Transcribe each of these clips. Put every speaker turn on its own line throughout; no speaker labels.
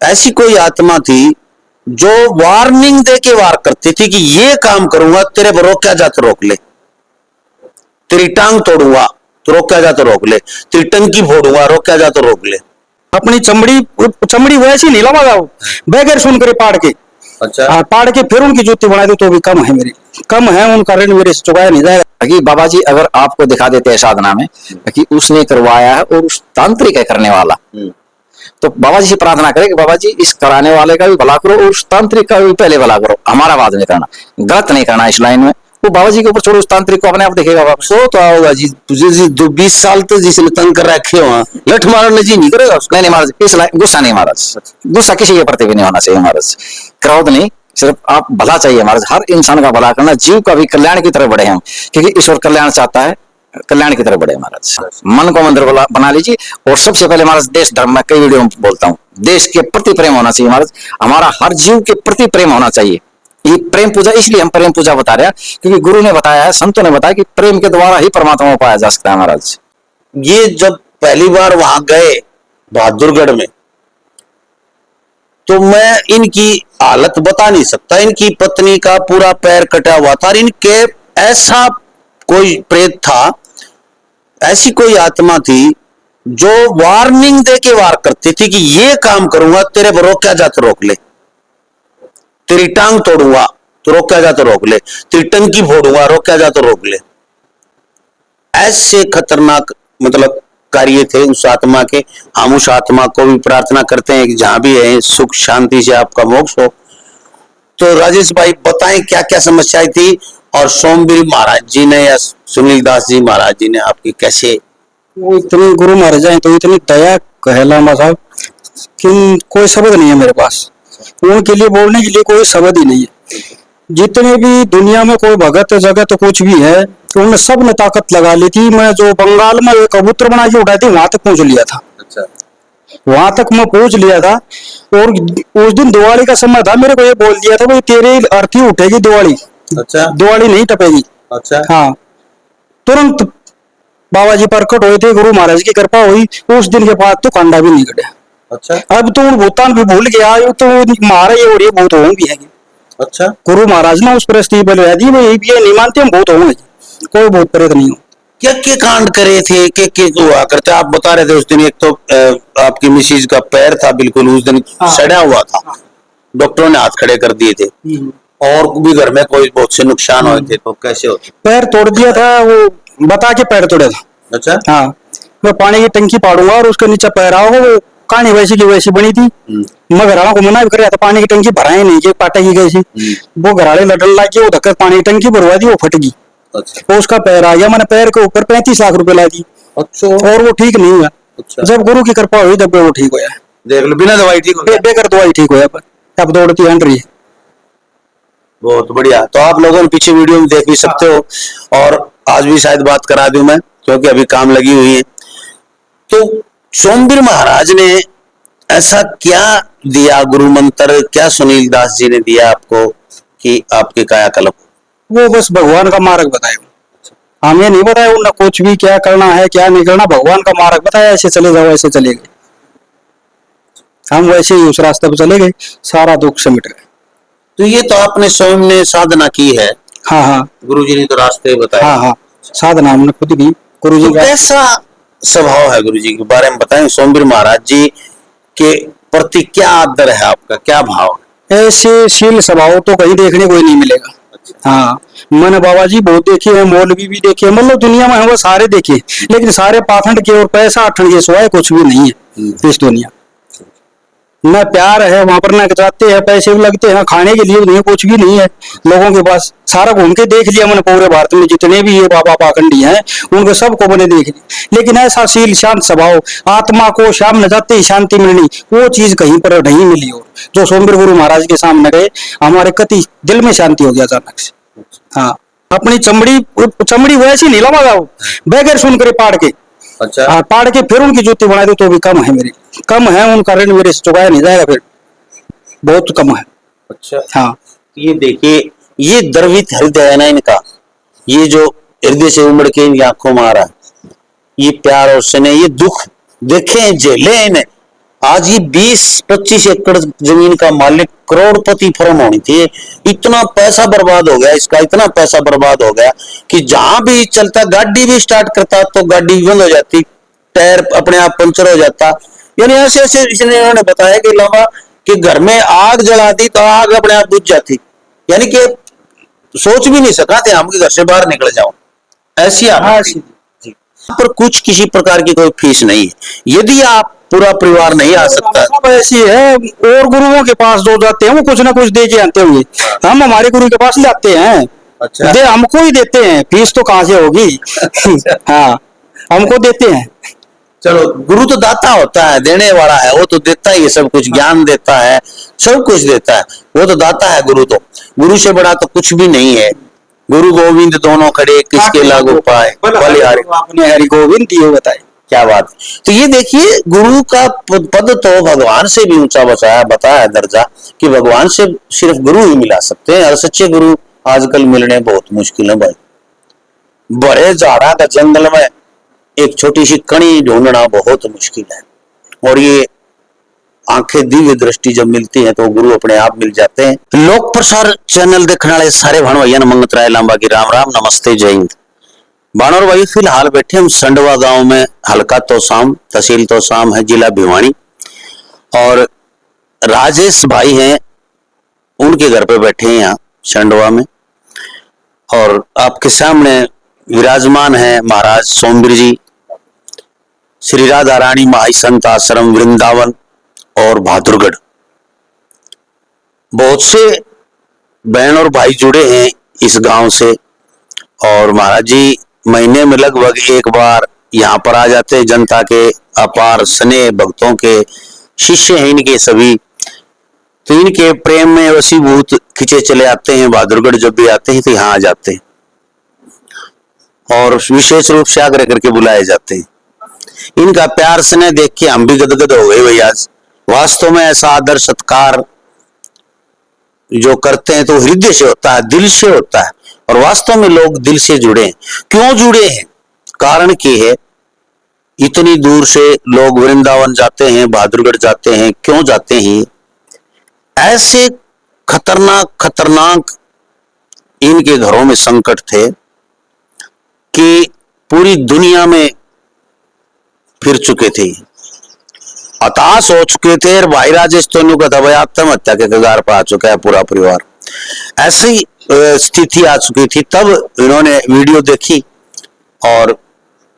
ऐसी कोई आत्मा थी जो वार्निंग दे के वार करती थी कि ये काम करूंगा तेरे पर रोका जा तो रोक ले, तेरी टांग तोड़ूंगा तो रोका जा तो रोक ले, तेरी टंकी फोड़ूंगा रोका जा तो रोक ले।
अपनी चमड़ी चमड़ी वैसी नहीं लगा बगैर सुन करे पाड़ के।
अच्छा,
पाड़ के फिर उनकी जूती बना दी तो भी कम है, मेरी कम है, उनका ऋण मेरे से चुकाया नहीं जाएगा।
कि बाबा जी अगर आपको दिखा देते हैं साधना में कि उसने करवाया है और उस तांत्रिक है करने वाला, तो बाबा जी से प्रार्थना करें कि बाबा जी इस कराने वाले का भी भला करो और उस तांत्रिक का भी पहले भला करो, हमारा बात नहीं करना, गलत नहीं करना इस लाइन में। वो बाबा जी के ऊपर छोड़ो, उस तांत्रिक को अपने आप देखेगा बाबा।
सो तो आओगा जी, तुझे जी 20 साल तो जिसने तंग कर रखे हो लठ मारने जी नहीं करेगा उसको।
नहीं महाराज, इस लाइन गुस्सा नहीं महाराज, गुस्सा किसी के प्रति भी नहीं होना चाहिए महाराज, क्रोध नहीं, सिर्फ आप भला चाहिए महाराज, हर इंसान का भला करना, जीव का भी कल्याण की तरफ बढ़े हम, क्योंकि ईश्वर कल्याण चाहता है, कल्याण की तरफ बढ़े महाराज। मन को मंदिर बना लीजिए। और सबसे पहले महाराज देश धर्म में कई वीडियो में बोलता हूँ, देश के प्रति प्रेम होना चाहिए महाराज, हमारा हर जीव के प्रति प्रेम होना चाहिए। ये प्रेम पूजा, इसलिए हम प्रेम पूजा बता रहे हैं क्योंकि गुरु ने बताया है, संतों ने बताया कि प्रेम के द्वारा ही परमात्मा को पाया जा सकता है महाराज।
ये जब पहली बार वहां गए बहादुरगढ़ में, तो मैं इनकी हालत बता नहीं सकता। इनकी पत्नी का पूरा पैर कटा हुआ था, इनके ऐसा कोई प्रेत था, ऐसी कोई आत्मा थी जो वार्निंग दे के वार करती थी कि ये काम करूंगा तेरे पर रोका जा तो रोक ले, तेरी टांग तोड़ूंगा तो रोका जा तो रोक ले, तेरी टंकी फोड़ूंगा रोका जा तो रोक ले। ऐसे खतरनाक मतलब कार्य थे उस आत्मा के। हम उस आत्मा को भी प्रार्थना करते हैं कि जहां भी है सुख शांति से आपका मोक्ष हो। तो राजेश भाई बताएं क्या क्या समस्याएं थी, और सोमवीर महाराज जी ने या सुनील दास जी महाराज जी ने आपकी कैसे।
वो इतने गुरु महाराज हैं तो इतनी दया कहलामा साहब कि कोई शब्द नहीं है मेरे पास, उनके लिए बोलने के लिए कोई शब्द ही नहीं है। जितने भी दुनिया में कोई भगत जगत कुछ भी है, उन्होंने सब ने ताकत लगा ली थी। मैं जो बंगाल में एक कबूतर बना के उठाई थी वहां तक पहुंच लिया था।
अच्छा,
वहां तक मैं पहुंच लिया था। और उस दिन दिवाली का समय था, मेरे को ये बोल दिया था भाई तेरे अर्थी उठेगी दिवाली। अच्छा, दिवाली नहीं टपेगी। अच्छा, हाँ, तुरंत बाबा जी प्रकट हुए थे, गुरु महाराज की कृपा हुई, उस दिन के बाद तो कंडा भी नहीं कटा। अच्छा, अब तो भूतान भी भूल गया, तो मारा ये और ये बहुत होंगे भी है। अच्छा, गुरु महाराज ने उस परिस्थिति पर रह दी, ये नहीं मानते हम बहुत होंगे, कोई बहुत प्रेत नहीं हो।
क्या क्या कांड करे थे, क्या हुआ करते। आप बता रहे थे उस दिन एक तो आपकी मिसिज का पैर था बिल्कुल उस दिन सड़ा हुआ था, डॉक्टरों ने हाथ खड़े कर दिए थे, और भी घर में कोई बहुत से नुकसान हुए थे, तो कैसे होते।
पैर तोड़ दिया था, वो बता के पैर तोड़ा था। अच्छा, हाँ, मैं पानी की टंकी पाड़ूंगा और उसके नीचे पैर आओ, वो कहानी वैसी की वैसी बनी थी। मैं घराड़ा को मना भी कर रहा था, पानी की टंकी भराई नहीं, पाटेगी कैसी। वो घराड़े लड़न लग गए, वो धक्कर पानी की टंकी भरवा दी, वो फट गई। अच्छा, उसका पैर आ गया, मैंने पैर के ऊपर 35 लाख रुपए ला दी। अच्छा, और वो ठीक नहीं हुआ। अच्छा, जब गुरु की कृपा हुई तब वो ठीक हुआ।
देख लो, बिना दवाई ठीक हो गया,
बेकार दवाई ठीक हुआ, अब दौड़ती हंड रही है।
बहुत बढ़िया। तो आप लोगों ने पीछे वीडियो में देख भी सकते हो, और आज भी शायद बात करा दूं मैं, क्योंकि अभी काम लगी हुई है। तो सोमवीर महाराज ने ऐसा क्या दिया गुरु मंत्र, क्या सुनील दास जी ने दिया आपको कि आपके कायाकल्प।
वो बस भगवान का मार्ग बताया, हमें नहीं बताया उन्होंने कुछ भी, क्या करना है क्या नहीं करना, भगवान का मार्ग बताया, ऐसे चले जाओ ऐसे चले गए, हम वैसे ही उस रास्ते पर चले गए, सारा दुख से मिट गए।
तो ये तो आपने स्वयं ने साधना की है।
हाँ हाँ,
गुरु जी ने तो रास्ते बताए।
हाँ हाँ, साधना हमने खुद की। गुरु जी
का कैसा स्वभाव है, गुरु जी के बारे में बताएं। सोमवीर महाराज जी के प्रति क्या आदर है आपका, क्या भाव है।
ऐसे शील स्वभाव तो कहीं देखने को ही नहीं मिलेगा। हाँ, मैंने बाबा जी बहुत देखे हैं, मौलवी भी देखे, मतलब दुनिया में है वो सारे देखे, लेकिन सारे पाखंड के और पैसा अठन के सिवाय कुछ भी नहीं है इस दुनिया न। प्यार है वहां पर, न जाते हैं, पैसे भी लगते हैं, खाने के लिए नहीं, कुछ भी नहीं है लोगों के पास। सारा घूम के देख लिया मैंने, पूरे भारत में जितने भी ये बाबा पाखंडी हैं उनको सबको मैंने देख लिया, लेकिन ऐसा शील शांत स्वभाव, आत्मा को शाम न जाते ही शांति मिलनी, वो चीज कहीं पर नहीं मिली। और जो सोमवीर गुरु महाराज के सामने गए, हमारे कति दिल में शांति हो गया अचानक से। हाँ, अपनी चमड़ी वैसी नहीं लगा बगैर सुन करे पाड़ के। अच्छा, हाँ, पाड़ के फिर उनकी जूती बना दी तो भी कम है, मेरी कम है, उनका ऋण मेरे से चुकाया नहीं जाएगा, फिर बहुत कम है। अच्छा, हाँ,
ये देखिए, ये द्रवित हृदय है ना इनका, ये जो हृदय से उमड़ के इनकी आंखों में आ रहा है, ये प्यार और स्नेह, ये दुख देखे झेले इन्हें, आज ये 20-25 एकड़ जमीन का मालिक करोड़पति फर्म होनी चाहिए। इतना पैसा बर्बाद हो गया इसका, इतना पैसा बर्बाद हो गया कि जहां भी चलता, गाड़ी भी स्टार्ट करता तो गाड़ी बंद हो जाती, टायर अपने आप पंचर हो जाता। यानी ऐसे ऐसे इसने इन्होंने बताया कि लंबा कि घर में आग जला दी तो आग अपने आप बुझ जाती, यानी कि सोच भी नहीं सका थे हम कि घर से बाहर निकल जाओ, ऐसी हालत थी। पर कुछ किसी प्रकार की कोई फीस नहीं है, यदि आप पूरा परिवार नहीं आ सकता।
सब ऐसी है, और गुरुओं के पास जो जाते हैं वो कुछ ना कुछ दे के आते होंगे, हम हमारे गुरु के पास जाते हैं।
अच्छा।
दे हमको ही देते हैं, फीस तो कहाँ से होगी। हाँ, हमको देते हैं।
चलो, गुरु तो दाता होता है, देने वाला है, वो तो देता ही है सब कुछ, ज्ञान देता है, सब कुछ देता है, वो तो दाता है गुरु। तो गुरु से बड़ा तो कुछ भी नहीं है। गुरु गोविंद दोनों खड़े, किसके लागू पाए, बलिहारी
आपने हरि गोविंद दिए बताए।
क्या बात। तो ये देखिए, गुरु का पद तो भगवान से भी ऊंचा बताया दर्जा, कि भगवान से सिर्फ गुरु ही मिला सकते हैं, और सच्चे गुरु आजकल मिलने बहुत मुश्किल है भाई। बड़े झाड़ा का जंगल में एक छोटी सी कणी ढूंढना बहुत मुश्किल है, और ये आंखें दिव्य दृष्टि जब मिलती है तो गुरु अपने आप मिल जाते हैं। लोक प्रसार चैनल देखने वाले सारे भाण भैया ने मंगत राय लांबा की राम राम, नमस्ते, जय हिंद। बानर भाई, फिलहाल बैठे हम संडवा गांव में, हल्का तोसाम, तहसील तोसाम है, जिला भिवानी, और राजेश भाई हैं, उनके घर पे बैठे हैं यहाँ संडवा में। और आपके सामने विराजमान है महाराज सोमवीर जी, श्री राधा रानी माई संत आश्रम वृंदावन और बहादुरगढ़। बहुत से बहन और भाई जुड़े हैं इस गांव से, और महाराज जी महीने में लगभग एक बार यहाँ पर आ जाते हैं। जनता के अपार स्नेह भक्तों के शिष्य हैं इनके सभी, तो इनके प्रेम में वशीभूत खिंचे चले आते हैं। बहादुरगढ़ जब भी आते हैं तो यहाँ आ जाते हैं, और विशेष रूप से आग्रह करके बुलाए जाते हैं। इनका प्यार स्नेह देख के हम भी गदगद हो गए भैया। वास्तव में ऐसा आदर सत्कार जो करते हैं तो हृदय से होता है, दिल से होता है, और वास्तव में लोग दिल से जुड़े हैं। क्यों जुड़े हैं? कारण की है, इतनी दूर से लोग वृंदावन जाते हैं, बहादुरगढ़ जाते हैं। क्यों जाते हैं? ऐसे खतरनाक इनके घरों में संकट थे कि पूरी दुनिया में फिर चुके थे, हताश हो चुके थे। और भाई राजेश तो का था भाई आत्महत्या के कगार पर आ चुका है पूरा परिवार, ऐसी स्थिति आ चुकी थी। तब इन्होंने वीडियो देखी और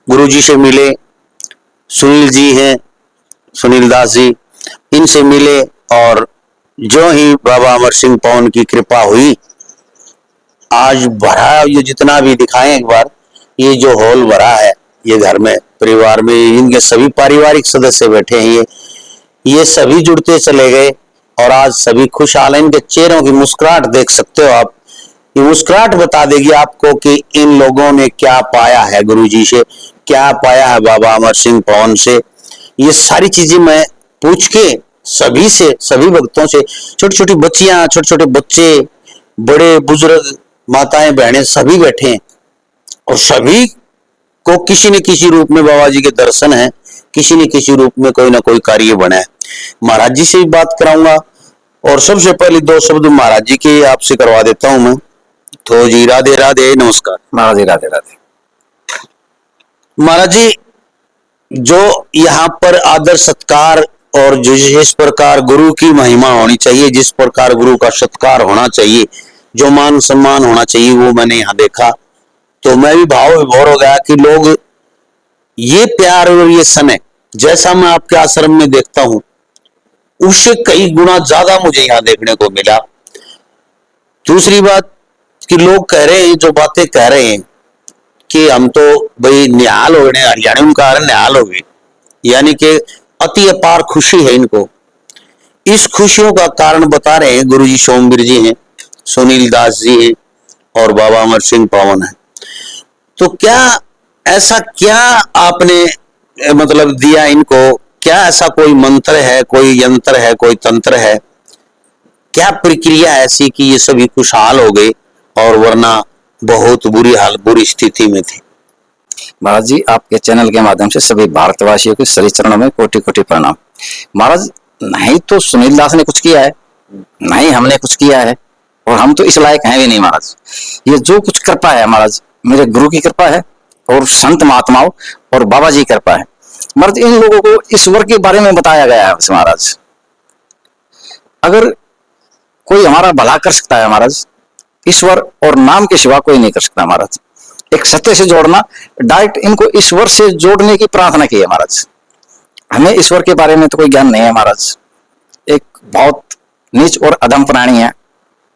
गुरुजी से मिले। सुनील जी हैं, सुनील दास जी, इनसे मिले, और जो ही बाबा अमर सिंह पवन की कृपा हुई, आज भरा, ये जितना भी दिखाएं एक बार, ये जो हॉल भरा है, ये घर में परिवार में इनके सभी पारिवारिक सदस्य बैठे हैं, ये सभी जुड़ते चले गए, और आज सभी खुशहाल हैं। इनके चेहरों की मुस्कुराहट देख सकते हो आप, ये मुस्कुराहट बता देगी आपको कि इन लोगों ने क्या पाया है गुरुजी से, क्या पाया है बाबा अमर सिंह पवन से। ये सारी चीजें मैं पूछ के सभी से, सभी भक्तों से, छोटी छोटी बच्चियां, छोटे छोटे बच्चे, बड़े बुजुर्ग, माताएं बहनें सभी बैठे हैं, और सभी को किसी न किसी रूप में बाबा जी के दर्शन है, किसी न किसी रूप में कोई ना कोई कार्य बना है। महाराज जी से भी बात कराऊंगा, और सबसे पहले दो शब्द महाराज जी के आपसे करवा देता हूं मैं। तो जी राधे राधे, नमस्कार
महाराज जी, राधे राधे।
महाराज जी, जो यहाँ पर आदर सत्कार और जिस प्रकार गुरु की महिमा होनी चाहिए, जिस प्रकार गुरु का सत्कार होना चाहिए, जो मान सम्मान होना चाहिए, वो मैंने यहाँ देखा। तो मैं भी भाव विभोर हो गया कि लोग ये प्यार और ये स्नेह जैसा मैं आपके आश्रम में देखता हूं, उससे कई गुना ज्यादा मुझे यहाँ देखने को मिला। दूसरी बात कि लोग कह रहे हैं, जो बातें कह रहे हैं कि हम तो भाई निहाल हो गए, हरियाणा उनका निहाल हो गए, यानी कि अति अपार खुशी है इनको। इस खुशियों का कारण बता रहे हैं गुरुजी सोमवीर जी हैं, सुनील दास जी हैं, और बाबा अमर सिंह पवन है। तो क्या ऐसा क्या आपने मतलब दिया इनको? क्या ऐसा कोई मंत्र है, कोई यंत्र है, कोई तंत्र है? क्या प्रक्रिया ऐसी कि ये सभी खुशहाल हो गए, और वरना बहुत बुरी स्थिति में थे?
महाराज जी, आपके चैनल के माध्यम से सभी भारतवासियों के श्री चरणों में कोटि कोटि प्रणाम। महाराज नहीं तो सुनील दास ने कुछ किया है, नहीं हमने कुछ किया है, और हम तो इस लायक हैं भी नहीं महाराज। ये जो कुछ कृपा है महाराज, मेरे गुरु की कृपा है और संत महात्माओं और बाबा जी की कृपा है महाराज। इन लोगों को ईश्वर के बारे में बताया गया है महाराज। अगर कोई हमारा भला कर सकता है महाराज, ईश्वर और नाम के सिवा कोई नहीं कर सकता महाराज। एक सत्य से जोड़ना, डायरेक्ट इनको ईश्वर से जोड़ने की प्रार्थना की है महाराज। हमें ईश्वर के बारे में तो कोई ज्ञान नहीं है महाराज। एक बहुत नीच और अधम प्राणी है,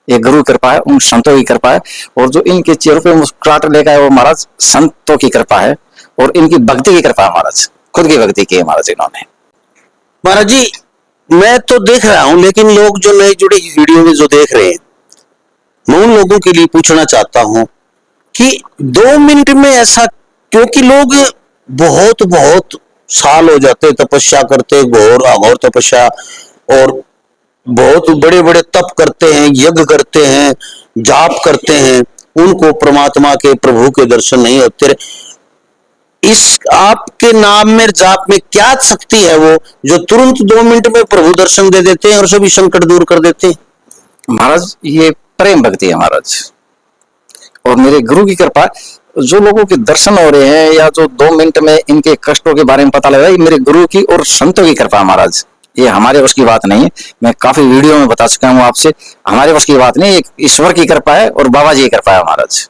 ये गुरु कृपा है, उन संतों की कृपा है, और जो इनके चेहरों पे मुस्कुराहट लेकर है वो महाराज संतों की कृपा है और इनकी भक्ति की कृपा है महाराज। खुद की भक्ति की है महाराज इन्होंने।
महाराज जी मैं तो देख रहा हूं, लेकिन लोग जो नए जुड़े इस वीडियो में जो देख रहे हैं, मैं उन लोगों के लिए पूछना चाहता हूं कि 2 मिनट में ऐसा, क्योंकि लोग बहुत बहुत साल हो जाते तपस्या करते, घोर अघोर तपस्या, और बहुत बड़े बड़े तप करते हैं, यज्ञ करते हैं, जाप करते हैं, उनको परमात्मा के प्रभु के दर्शन नहीं होते। इस आपके नाम में जाप में क्या शक्ति है वो जो तुरंत 2 मिनट में प्रभु दर्शन दे देते हैं और सभी संकट दूर कर देते हैं?
महाराज ये प्रेम भक्ति है महाराज, और मेरे गुरु की कृपा। जो लोगों के दर्शन हो रहे हैं या जो 2 मिनट में इनके कष्टों के बारे में पता लगा, ये मेरे गुरु की और संतों की कृपा महाराज। ये हमारे वश की बात नहीं है, मैं काफी वीडियो में बता चुका हूँ आपसे, हमारे वश की बात नहीं, एक ईश्वर की कृपा है और बाबा जी की कृपा है महाराज।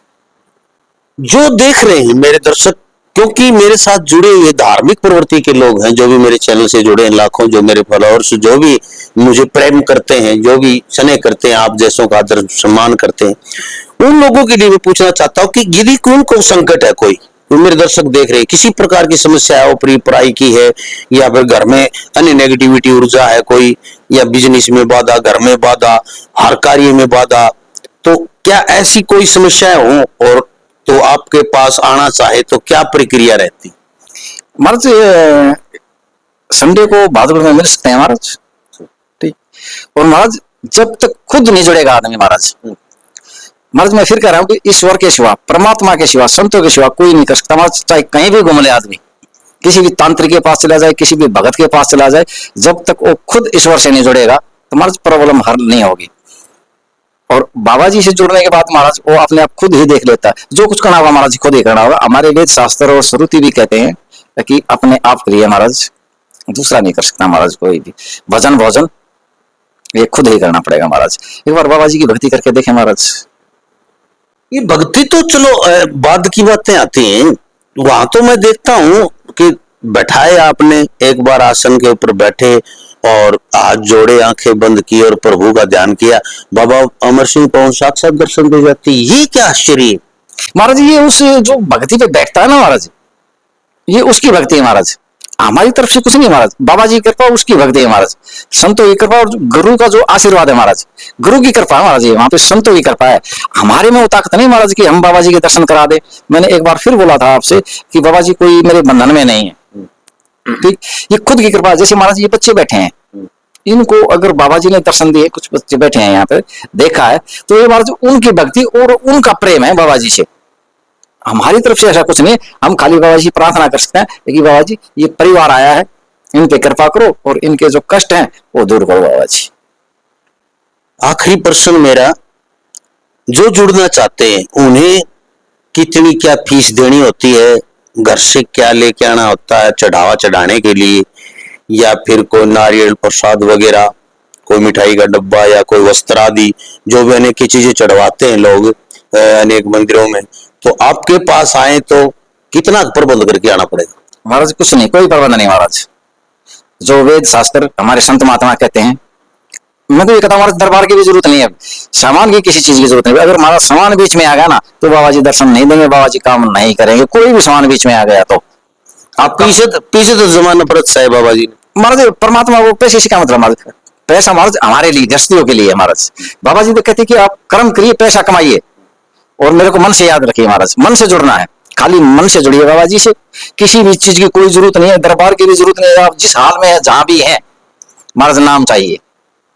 जो देख रहे हैं मेरे दर्शक, क्योंकि मेरे साथ जुड़े हुए धार्मिक प्रवृत्ति के लोग हैं, जो भी मेरे चैनल से जुड़े हैं, लाखों जो मेरे फॉलोअर्स, जो भी मुझे प्रेम करते हैं, जो भी स्नेह करते हैं, आप जैसों का आदर सम्मान करते हैं, उन लोगों के लिए मैं पूछना चाहता हूँ कि यदि कौन को संकट है, कोई मेरे दर्शक देख रहे हैं, किसी प्रकार की समस्या है, वो प्री पढ़ाई की है, या फिर घर में अन्य नेगेटिविटी ऊर्जा है कोई, या बिजनेस में बाधा, घर में बाधा, हर कार्य में बाधा, तो क्या ऐसी कोई समस्याएं हो और तो आपके पास आना चाहे तो क्या प्रक्रिया रहती?
महाराज संडे को भादुड़ में मिल सकते हैं महाराज, ठीक। और महाराज जब तक खुद नहीं जुड़ेगा आदमी महाराज, महाराज मैं फिर कह रहा हूं कि ईश्वर के सिवा, परमात्मा के सिवा, संतों के सिवा कोई नहीं कर सकता महाराज। चाहे कहीं भी घूम ले आदमी, किसी भी तांत्रिक के पास चला जाए, किसी भी भगत के पास चला जाए, जब तक वो खुद ईश्वर से नहीं जुड़ेगा तो महाराज प्रॉब्लम हल नहीं होगी। और बाबा जी से जुड़ने के बाद महाराज वो अपने आप खुद ही देख लेता है, जो कुछ करना होगा महाराज खुद ही करना होगा। हमारे वेद शास्त्र और श्रुति भी कहते हैं कि अपने आप के लिए महाराज दूसरा नहीं कर सकता महाराज कोई भी। भजन भोजन ये खुद ही करना पड़ेगा महाराज। एक बार बाबा जी की भक्ति करके देखें महाराज।
ये भक्ति तो चलो बाद की बातें आती हैं, वहां तो मैं देखता हूं कि बैठाए आपने, एक बार आसन के ऊपर बैठे और हाथ जोड़े, आंखें बंद की और प्रभु का ध्यान किया, बाबा अमर सिंह पवन साक्षात दर्शन दे जाती। ये क्या आश्चर्य
महाराज, ये उस जो भक्ति पे बैठता है ना महाराज, ये उसकी भक्ति है महाराज, हमारी तरफ से कुछ नहीं महाराज। बाबा जी की कृपा उसकी भक्ति है महाराज, संतों की कृपा और गुरु का जो आशीर्वाद है महाराज, गुरु की कृपा है महाराज, ये वहां पे संतों की कृपा है। हमारे में वो ताकत नहीं महाराज कि हम बाबा जी के दर्शन करा दे। मैंने एक बार फिर बोला था आपसे कि बाबा जी कोई मेरे बंधन में नहीं है, ठीक। ये खुद की कृपा। जैसे महाराज ये बच्चे बैठे हैं, इनको अगर बाबा जी ने दर्शन दिए, कुछ बच्चे बैठे हैं यहाँ पे देखा है, तो ये महाराज उनकी भक्ति और उनका प्रेम है बाबा जी से। हमारी तरफ से ऐसा कुछ नहीं, हम खाली बाबा जी प्रार्थना कर सकते हैं कि बाबा जी ये परिवार आया है, इन पे कृपा करो और इनके जो कष्ट हैं वो दूर करो बाबा जी।
आखिरी प्रश्न मेरा, जो जुड़ना चाहते हैं उन्हें कितनी क्या फीस देनी होती है, घर से क्या लेके आना होता है चढ़ावा चढ़ाने के लिए, या फिर कोई नारियल प्रसाद वगैरह, कोई मिठाई का डब्बा या कोई वस्त्र आदि, जो भी अनेक चीजें चढ़वाते हैं लोग अनेक मंदिरों में, तो आपके पास आए तो कितना प्रबंध करके आना पड़ेगा?
महाराज कुछ नहीं, कोई प्रबंध नहीं महाराज। जो वेद शास्त्र हमारे संत महात्मा कहते हैं, मैं तो ये कहता हूँ महाराज दरबार की भी जरूरत नहीं है, सामान की किसी चीज की जरूरत नहीं। अगर हमारा सामान बीच में आ गया ना तो बाबा जी दर्शन नहीं देंगे, बाबा जी काम नहीं करेंगे। कोई भी सामान बीच में आ गया तो
आप पीछे तो जमाना परत है बाबा जी ने।
महाराज परमात्मा वो पैसे से क्या मतलब महाराज, पैसा महाराज हमारे लिए गृहस्थियों के लिए महाराज। बाबा जी तो कहते कि आप कर्म करिए, पैसा कमाइए, और मेरे को मन से याद रखिए महाराज, मन से जुड़ना है, खाली मन से जुड़िए बाबा जी से। किसी भी चीज की कोई जरूरत नहीं है, दरबार की भी जरूरत नहीं है। आप जिस हाल में है, जहां भी है महाराज, नाम चाहिए।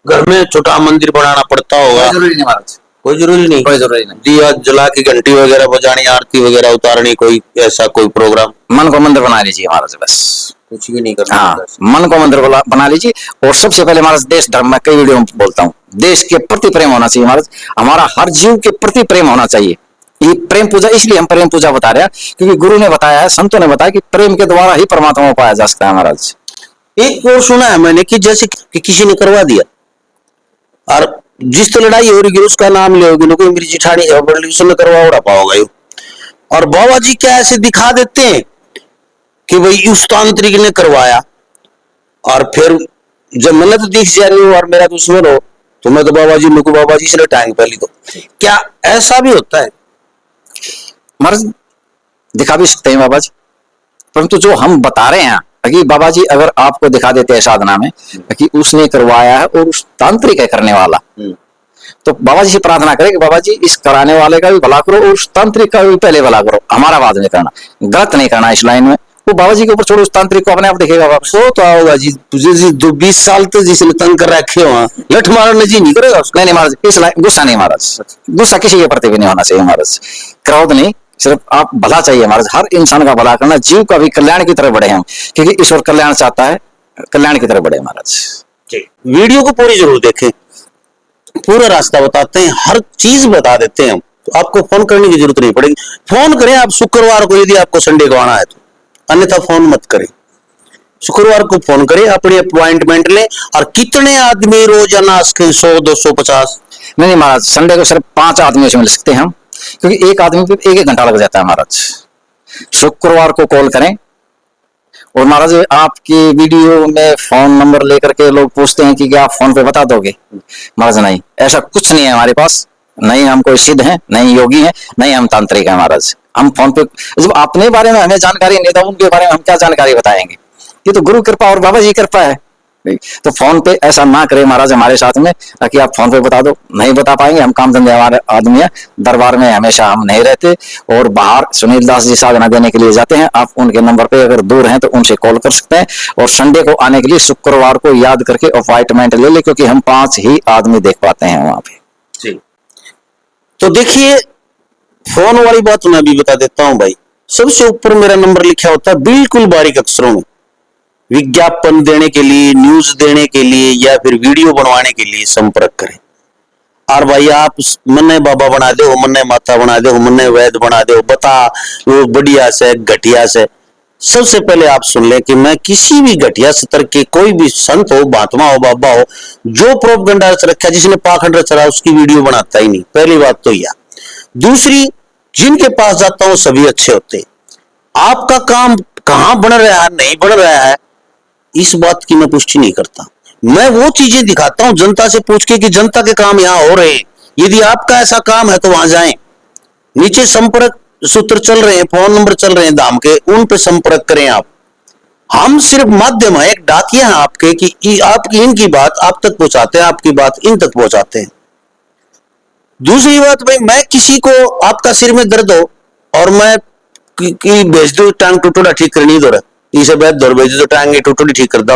घर में छोटा मंदिर बनाना पड़ता होगा?
जरूरी नहीं महाराज,
कोई जरूरी नहीं,
कोई जरूरी नहीं।
दिया जला की घंटी वगैरह बजानी, आरती वगैरह उतारनी, कोई ऐसा कोई प्रोग्राम?
मन को मंदिर बना लीजिए महाराज बस।
कुछ भी नहीं करना।
हाँ, मन को मंदिर बना लीजिए। और सबसे पहले हमारा देश धर्म, में कई वीडियो में बोलता हूँ, देश के प्रति प्रेम होना चाहिए महाराज, हमारा हर जीव के प्रति प्रेम होना चाहिए। ये प्रेम पूजा, इसलिए हम प्रेम पूजा बता रहे हैं क्योंकि गुरु ने बताया है, संतों ने बताया कि प्रेम के द्वारा ही परमात्मा को पाया जा सकता है महाराज।
एक और सुना है मैंने कि जैसे कि किसी ने करवा दिया और जिस तो लड़ाई हो रही है उसका नाम लेोगे ना, कोई मेरी जिठानी है बड़ी उसने करवा उड़ा पाओगे। और बाबा जी क्या ऐसे दिखा देते हैं कि भाई उस तांत्रिक ने करवाया, और फिर जब मन्नत दिख जानी और मेरा दुश्मन हो तो मैं तो बाबा जी मुझको बाबा जी से लटाएंगे पहली। तो क्या ऐसा भी होता है?
महाराज दिखा भी सकते हैं बाबा जी, परंतु जो हम बता रहे हैं कि बाबा जी अगर आपको दिखा देते हैं साधना में कि उसने करवाया है और उस तांत्रिक है करने वाला, तो बाबा जी से प्रार्थना करें कि बाबा जी इस कराने वाले का भी भला करो और उस तांत्रिक का भी पहले भला करो, हमारा बाद में करना, गलत नहीं करना इस लाइन में। वो बाबा जी के ऊपर छोड़ो, उस तांत्रिक को अपने आप दिखेगा वापस।
सो तो आओगा जी, तुझे जी 20 साल तो जिसने तंग कर रखे हो लठ मारने जी नहीं करेगा उसको।
नहीं महाराज, इस लाइन गुस्सा नहीं महाराज, गुस्सा किसी के प्रति भी नहीं होना चाहिए महाराज, क्रोध नहीं, सिर्फ आप भला चाहिए महाराज, हर इंसान का भला करना, जीव का भी कल्याण की तरफ बढ़े हम, क्योंकि ईश्वर कल्याण चाहता है, कल्याण की तरफ बढ़े महाराज।
वीडियो को पूरी जरूर देखें, पूरा रास्ता बताते हैं, हर चीज बता देते हैं हम, तो आपको फोन करने की जरूरत नहीं पड़ेगी। फोन करें आप शुक्रवार को यदि आपको संडे को आना है तो, अन्यथा फोन मत करें। शुक्रवार को फोन करें, अपनी अपॉइंटमेंट लें। और कितने आदमी रोजाना 100 250?
नहीं महाराज, संडे को सिर्फ 5 आदमियों से मिल सकते हैं हम, क्योंकि एक आदमी पे 1-1 घंटा लग जाता है महाराज। शुक्रवार को कॉल करें। और महाराज आपकी वीडियो में फोन नंबर लेकर के लोग पूछते हैं कि क्या आप फोन पे बता दोगे? महाराज नहीं, ऐसा कुछ नहीं है हमारे पास, नहीं हम कोई सिद्ध हैं, नहीं योगी हैं, नहीं हम तांत्रिक हैं महाराज। हम फोन पे जब अपने बारे में हमें जानकारी नहीं था, उनके बारे में हम क्या जानकारी बताएंगे? ये तो गुरु कृपा और बाबा जी कृपा है। तो फोन पे ऐसा ना करें महाराज हमारे साथ में, ताकि आप फोन पे बता दो, नहीं बता पाएंगे। हम काम धंधे हमारे आदमी है, दरबार में हमेशा हम नहीं रहते, और बाहर सुनील दास जी साधना देने के लिए जाते हैं। आप उनके नंबर पे अगर दूर हैं तो उनसे कॉल कर सकते हैं। और संडे को आने के लिए शुक्रवार को याद करके अपॉइंटमेंट ले ले, क्योंकि हम 5 ही आदमी देख पाते हैं वहां पे।
जी, तो देखिए फोन वाली बात मैं भी बता देता हूं भाई। सबसे ऊपर मेरा नंबर लिखा होता है बिल्कुल बारीक अक्षरों में, विज्ञापन देने के लिए, न्यूज देने के लिए या फिर वीडियो बनवाने के लिए संपर्क करें। और भाई आप मन्ने बाबा बना दो, मन्ने माता बना दो, मन्ने वैद बना दो, बता वो बढ़िया से घटिया से। सबसे पहले आप सुन लें कि मैं किसी भी घटिया स्तर के कोई भी संत हो, महात्मा हो, बाबा हो, जो प्रोपगंडा रच रखा है, जिसने पाखंड रच रहा है, उसकी वीडियो बनाता ही नहीं। पहली बात तो यह। दूसरी, जिनके पास जाता हूं सभी अच्छे होते हैं। आपका काम कहां बन रहा है नहीं बन रहा है इस बात की मैं पुष्टि नहीं करता। मैं वो चीजें दिखाता हूं जनता से पूछ के कि जनता के काम यहां हो रहे हैं। यदि आपका ऐसा काम है तो वहां जाएं। नीचे संपर्क सूत्र चल रहे हैं, फोन नंबर चल रहे हैं दाम के, उन पे संपर्क करें आप। हम सिर्फ माध्यम है, एक डाकिया है आपके कि आपकी इनकी बात आप तक पहुंचाते हैं, आपकी बात इन तक पहुंचाते हैं। दूसरी बात भाई, मैं किसी को आपका सिर में दर्द हो और मैं भेज दू टांग टूटोड़ा ठीक करनी दो इसे बैठ दौड़ भेज दो टांगे टूटोड़ी ठीक कर दो,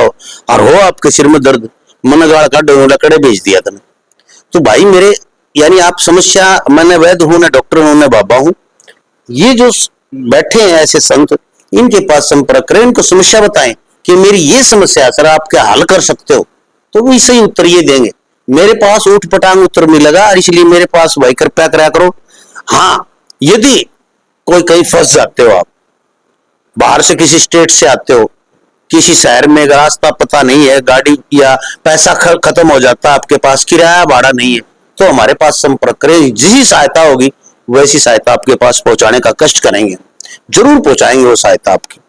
और हो आपके सिर में दर्द, मन गाड़ का लकड़े भेज दिया था। तो भाई मेरे यानी आप समस्या, मैंने वैद्य हूं, ना डॉक्टर हूं, ना बाबा हूं। ये जो बैठे हैं ऐसे संत, इनके पास संपर्क करें, इनको समस्या बताएं कि मेरी ये समस्या सर आप क्या हल कर सकते हो, तो वो सही उत्तर ये देंगे। मेरे पास ऊट पटांग उत्तर मिलेगा, और इसलिए मेरे पास भाई कृपया करा करो। हाँ, यदि कोई कहीं फंस जाते हो, आप बाहर से किसी स्टेट से आते हो, किसी शहर में रास्ता पता नहीं है, गाड़ी या पैसा खत्म हो जाता है, आपके पास किराया भाड़ा नहीं है, तो हमारे पास संपर्क करें। जिसी सहायता होगी वैसी सहायता आपके पास पहुंचाने का कष्ट करेंगे, जरूर पहुंचाएंगे वो सहायता आपकी।